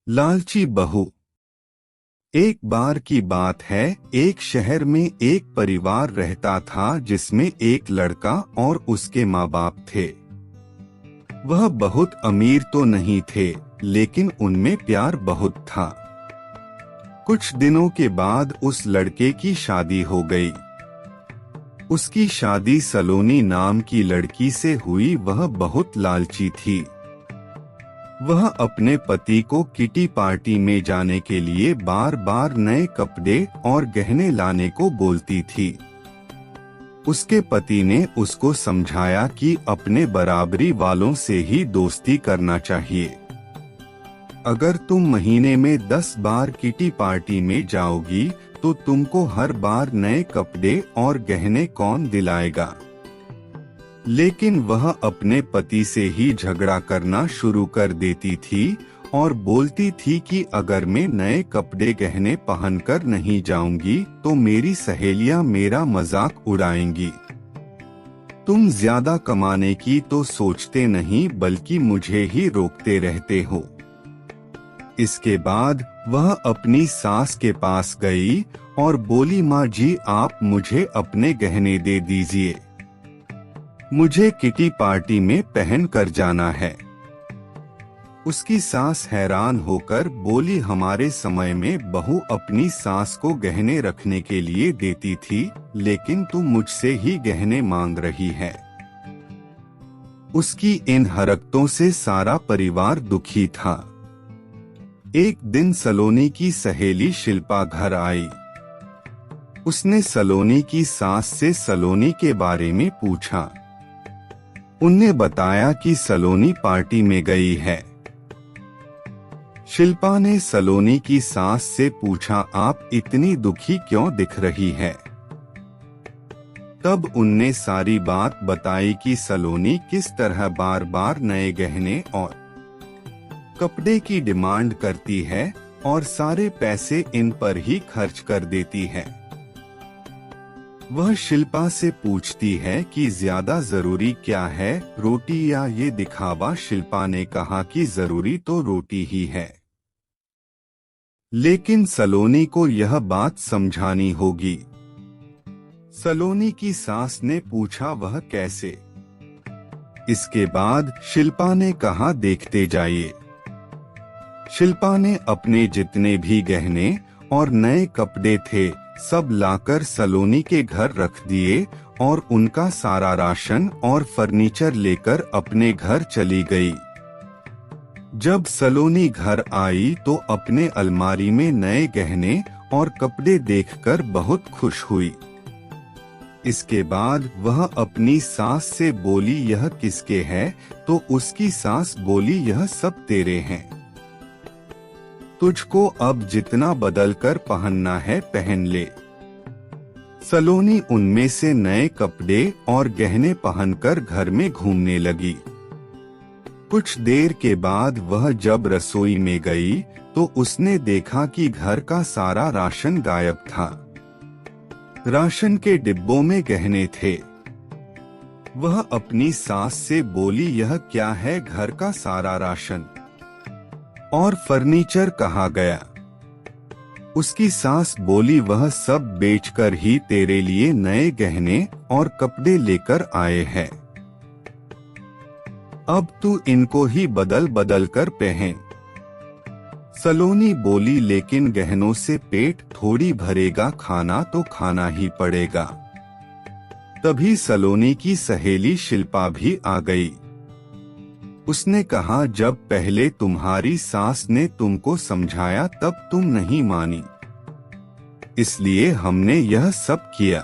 लालची बहू। एक बार की बात है, एक शहर में एक परिवार रहता था जिसमें एक लड़का और उसके माँ बाप थे। वह बहुत अमीर तो नहीं थे, लेकिन उनमें प्यार बहुत था। कुछ दिनों के बाद उस लड़के की शादी हो गई। उसकी शादी सलोनी नाम की लड़की से हुई। वह बहुत लालची थी। वह अपने पति को किटी पार्टी में जाने के लिए बार बार नए कपड़े और गहने लाने को बोलती थी। उसके पति ने उसको समझाया कि अपने बराबरी वालों से ही दोस्ती करना चाहिए। अगर तुम महीने में 10 बार किटी पार्टी में जाओगी तो तुमको हर बार नए कपड़े और गहने कौन दिलाएगा। लेकिन वह अपने पति से ही झगड़ा करना शुरू कर देती थी और बोलती थी कि अगर मैं नए कपड़े गहने पहनकर नहीं जाऊंगी तो मेरी सहेलियां मेरा मजाक उड़ाएंगी। तुम ज्यादा कमाने की तो सोचते नहीं, बल्कि मुझे ही रोकते रहते हो। इसके बाद वह अपनी सास के पास गई और बोली, माँ जी, आप मुझे अपने गहने दे दीजिए, मुझे किटी पार्टी में पहन कर जाना है। उसकी सास हैरान होकर बोली, हमारे समय में बहू अपनी सास को गहने रखने के लिए देती थी, लेकिन तू मुझसे ही गहने मांग रही है। उसकी इन हरकतों से सारा परिवार दुखी था। एक दिन सलोनी की सहेली शिल्पा घर आई। उसने सलोनी की सास से सलोनी के बारे में पूछा। उनने बताया कि सलोनी पार्टी में गई है। शिल्पा ने सलोनी की सास से पूछा, आप इतनी दुखी क्यों दिख रही है। तब उनने सारी बात बताई कि सलोनी किस तरह बार बार नए गहने और कपड़े की डिमांड करती है और सारे पैसे इन पर ही खर्च कर देती है। वह शिल्पा से पूछती है कि ज्यादा जरूरी क्या है, रोटी या ये दिखावा। शिल्पा ने कहा कि जरूरी तो रोटी ही है, लेकिन सलोनी को यह बात समझानी होगी। सलोनी की सास ने पूछा, वह कैसे। इसके बाद शिल्पा ने कहा, देखते जाइए। शिल्पा ने अपने जितने भी गहने और नए कपड़े थे सब लाकर सलोनी के घर रख दिए और उनका सारा राशन और फर्नीचर लेकर अपने घर चली गई। जब सलोनी घर आई तो अपने अलमारी में नए गहने और कपड़े देखकर बहुत खुश हुई। इसके बाद वह अपनी सास से बोली, यह किसके है। तो उसकी सास बोली, यह सब तेरे हैं, तुझको अब जितना बदल कर पहनना है पहन ले। सलोनी उनमें से नए कपड़े और गहने पहनकर घर में घूमने लगी। कुछ देर के बाद वह जब रसोई में गई तो उसने देखा कि घर का सारा राशन गायब था। राशन के डिब्बों में गहने थे। वह अपनी सास से बोली, यह क्या है, घर का सारा राशन और फर्नीचर कहाँ गया। उसकी सास बोली, वह सब बेचकर ही तेरे लिए नए गहने और कपड़े लेकर आए हैं, अब तू इनको ही बदल बदल कर पहन। सलोनी बोली, लेकिन गहनों से पेट थोड़ी भरेगा, खाना तो खाना ही पड़ेगा। तभी सलोनी की सहेली शिल्पा भी आ गई। उसने कहा, जब पहले तुम्हारी सास ने तुमको समझाया तब तुम नहीं मानी, इसलिए हमने यह सब किया।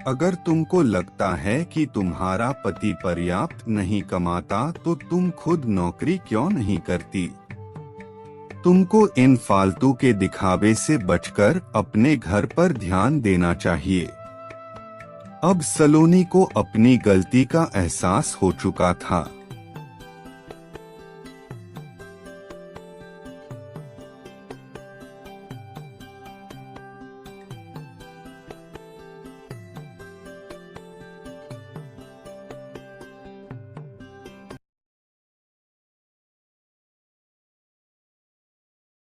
अगर तुमको लगता है कि तुम्हारा पति पर्याप्त नहीं कमाता तो तुम खुद नौकरी क्यों नहीं करती। तुमको इन फालतू के दिखावे से बचकर अपने घर पर ध्यान देना चाहिए। अब सलोनी को अपनी गलती का एहसास हो चुका था।